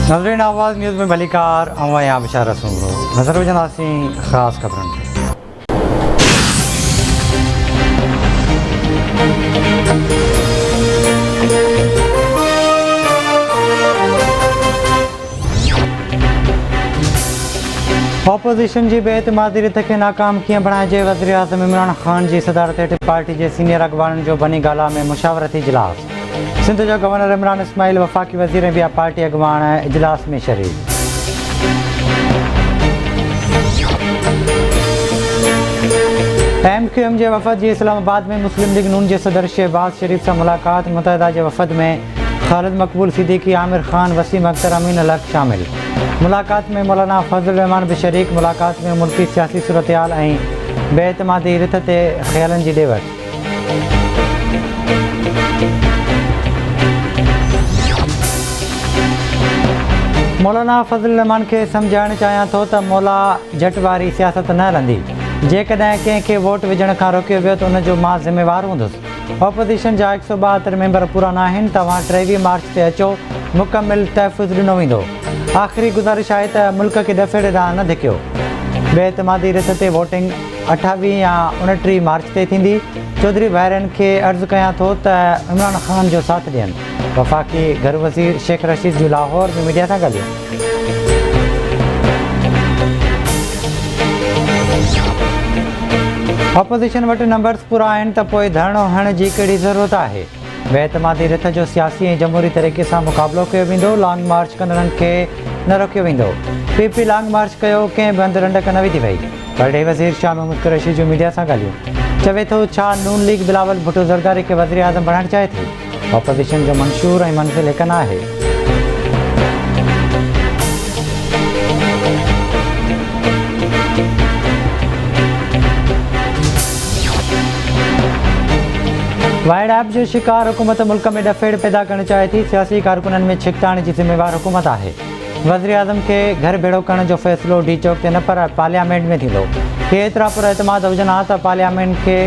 नाज़रीन आवाज़ न्यूज़ में भलीकार अवां या बिशारत सूंघो नज़र विझंदासीं ख़ासि ख़बरनि ते। ऑपोज़िशन जी बेएतमादी रिथ खे नाकाम कीअं बणाइजे, वज़ीर आज़म इमरान ख़ान जी सदारत हेठि पार्टी जे सीनियर अॻवाननि जो बनी गाला में मुशावरती इजलास। सिंध जो गवर्नर इमरान इस्माइल, वफ़ाक़ी वज़ीर ऐं ॿिया पार्टी अॻवान इजलास में शरीक। MQM जे वफ़द जी इस्लामाबाद में मुस्लिम लीग नून जे सदर शहबाज शरीफ सां मुलाक़ात। मुतहदा जे वफ़द में ख़ालिद मक़बूल सिद्दीकी, आमिर ख़ान, वसीम अख्तर, अमीन अलहक़ शामिल। मुलाक़ात में मौलाना फज़ल रहमान बि शरीक। मुलाक़ात में मुल्की सियासी सूरतहाल ऐं बेएतमादी रिथ ते ख़्यालनि जी ॾे वठि। मौलाना फज़ल रहमान खे सम्झाइणु चाहियां थो त मौला झट वारी सियासत न हलंदी। जेकॾहिं कंहिंखे वोट विझण खां रोकियो वियो त उनजो मां ज़िम्मेवारु हूंदुसि। ऑपोज़िशन जा 172 मेंबर पूरा न आहिनि। तव्हां 23 मार्च ते अचो, मुकमिल तहफ़ुज़ ॾिनो वेंदो। आख़िरी गुज़ारिश आहे त मुल्क खे दफ़ेड़े ॾांहुं न धिकियो। बेएतमादी रिथ ते वोटिंग 28 या 29 मार्च ते थींदी। चौधरी भाइरनि खे अर्ज़ु कयां थो त इमरान ख़ान जो साथ ॾियनि। वफ़ाक़ी घर वज़ीर शेख रशीद जो लाहौर में मीडिया सां ॻाल्हायो। ऑपोज़िशन वटि नंबर्स पूरा आहिनि त पोइ धरणो हणण जी कहिड़ी ज़रूरत आहे। बेएतमादी रिथ जो सियासी ऐं जमहूरी तरीक़े सां मुक़ाबिलो कयो वेंदो। लॉन्ग मार्च कंदड़नि खे न रोकियो वेंदो। PP लॉन्ग मार्च कयो, कंहिं बि हंधि रंडक न विधी वई। वॾे वज़ीर शाह महमूद कुरैशी जो मीडिया सां ॻाल्हायो। चवे थो, छा नून लीग बिलावल भुट्टो ज़रदारी खे वज़ीर आज़म बणाइणु चाहे थी? ऑपोज़िशन जो मंशूर ऐं मंज़िल हिकु न आहे। वाइड ऐप जो शिकार हुकूमत मुल्क में ॾफेड़ पैदा करणु चाहे थी। सियासी कारकुननि में छिकताण जी ज़िम्मेवार हुकूमत आहे। वज़ीर आज़म खे घर भेड़ो करण जो फ़ैसिलो डी चौक ते न पर पार्लियामेंट में थींदो। के एतिरा पुरएतमाद हुजनि हा त पार्लियामेंट खे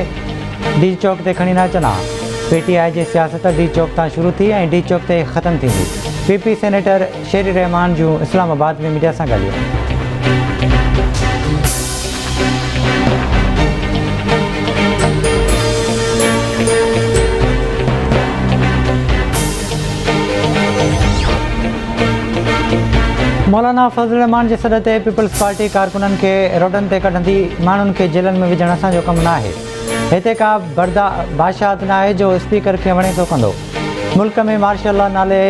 डी चौक ते खणी न अचनि हा। PTI जी सियासत डी चौक तां शुरू थी ऐं डी चौक ते ख़तमु थींदी। PP सेनेटर शेरी रहमान जूं इस्लामाबाद में मीडिया सां ॻाल्हायो। मौलाना फज़ल रहमान जे सॾ ते पीपल्स पार्टी कारकुननि खे रोडनि ते कढंदी, माण्हुनि खे जेलनि में विझण असांजो कमु न आहे। हिते का बादशाहत न आहे जो स्पीकर खे वणे थो कंदो। मुल्क में मार्शल लॉ नाले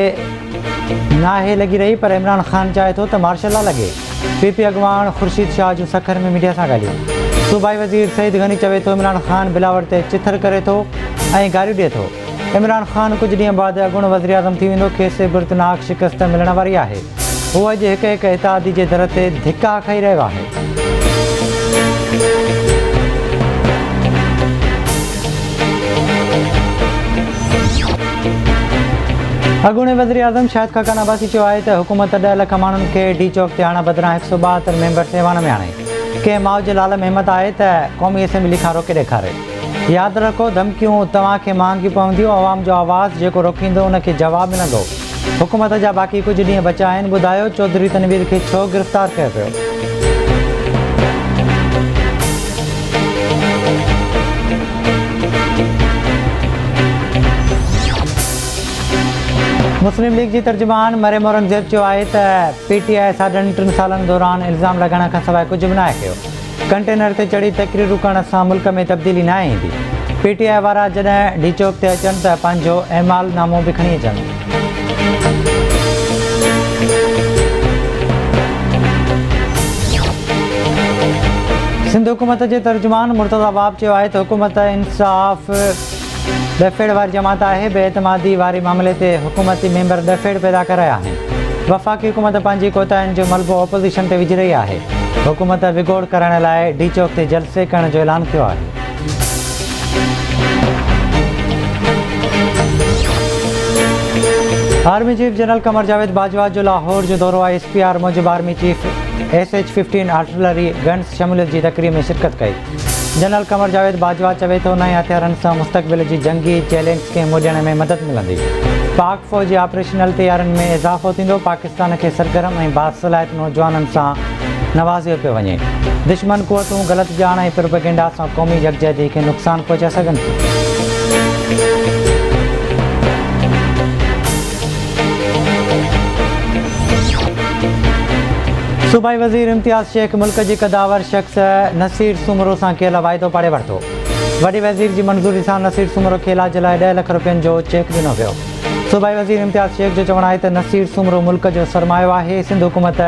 नाहे लॻी रही, पर इमरान ख़ान चाहे थो त मार्शल लॉ लॻे। PP अॻवान ख़ुर्शीद शाह जो सखर में मीडिया सां ॻाल्हायो। सूबाई वज़ीर सईद गनी चवे थो, इमरान ख़ान बिलावट ते चिथर करे थो ऐं गारियूं ॾिए थो। इमरान ख़ान कुझु ॾींहं बाद अॻूणो वज़ीर आज़म थी वेंदो। खेसि बुर्तनाक शिकस्त मिलण वारी आहे। उहो अॼु हिकु हिकु इत्तेहादी जे दर ते धिका खाई रहियो आहे। अॻूणे वज़ीर आज़म शाहिद खाकान अब्बासी चयो आहे त हुकूमत 10 लख माण्हुनि खे डी चौक ते आणण बदिरां 172 मेंबर्स ऐवान में आणे। कंहिं माउ जे लाल में हिमत आहे त क़ौमी असेंबली खां रोके ॾेखारे। यादि रखो, धमकियूं तव्हांखे महांगियूं पवंदियूं। आवाम जो आवाज़ जेको रोकींदो उनखे जवाबु मिलंदो। हुकूमत जा बाक़ी कुझु ॾींहं बचा आहिनि। ॿुधायो, चौधरी तनवीर खे छो गिरफ़्तार कयो पियो? मुस्लिम लीग जी तर्जुमान मरियम औरंगज़ेब चयो आहे त PTI साढनि 3 सालनि दौरान इल्ज़ाम लॻाइण खां सवाइ कुझु बि न आहे कयो। कंटेनर ते चढ़ी तक़रीरूं करण सां मुल्क में तब्दीली न ईंदी। PTI वारा जॾहिं डी चौक ते अचनि त पंहिंजो एमाल नामो बि खणी अचनि। सिंध हुकूमत जे तर्जुमान मुर्तज़ा बाब चयो आहे त हुकूमत इंसाफ़ ॾफेड़ वारी जमात आहे। बेएतमादी वारे मामले ते हुकूमती मेंबर ॾफेड़ पैदा करे रहिया आहिनि। वफ़ाक़ी हुकूमत पंहिंजी कोताहियुनि जो मलबो ऑपोज़िशन ते विझी रही आहे। हुकूमत विगोड़ करण लाइ डी चौक ते जलसे करण जो ऐलान कयो आहे। Army chief general Qamar Javed Bajwa जो लाहौर जो दौरो आहे। SPR Mujib army chief SH-15 artillery guns शमूलियत जी तक़रीर में शिरकत कई। जनरल कमर जावेद बाजवा चवे थो, नए हथियारनि सां मुस्तक़बिल जी जंगी चैलेंज खे मुॾियण में मदद मिलंदी। पाक फ़ौजी ऑपरेशनल तैयारियुनि में इज़ाफ़ो थींदो। पाकिस्तान खे सरगर्म ऐं बासलाहियत नौजवाननि सां नवाज़ियो पियो वञे। दुश्मन क़ुवतूं ग़लति ॼाण ऐं प्रोपेगेंडा सां क़ौमी यकजहती खे नुक़सानु पहुचाए सघनि थियूं। सूबाई वज़ीर इम्तियाज़ शेख मुल्क जी क़दावर शख़्स नसीर सुमरो सां कयल वाइदो पाड़े वरितो। वॾे वज़ीर जी मंज़ूरी सां नसीर सुमरो खे इलाज लाइ 10 लख रुपयनि जो चेक ॾिनो वियो। सूबाई वज़ीर इम्तियाज़ शेख जो चवणु आहे त नसीर सुमरो मुल्क जो सरमायो आहे। सिंध हुकूमत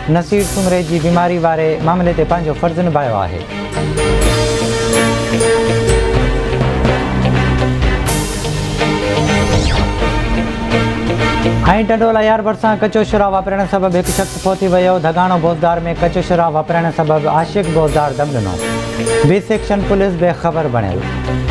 नसीर सुमरे जी बीमारी वारे मामले ते पंहिंजो फ़र्ज़ु निभायो आहे। ऐं टंडोला यार भरिसां कचो शराब वापरण सबबि हिकु शख़्स पहुती वियो। धगाणो बोज़दार में कचो शराब वापरण सबबि आशिक़ बोज़दार दम ॾिनो। बी सेक्शन पुलिस बेख़बर बणियल।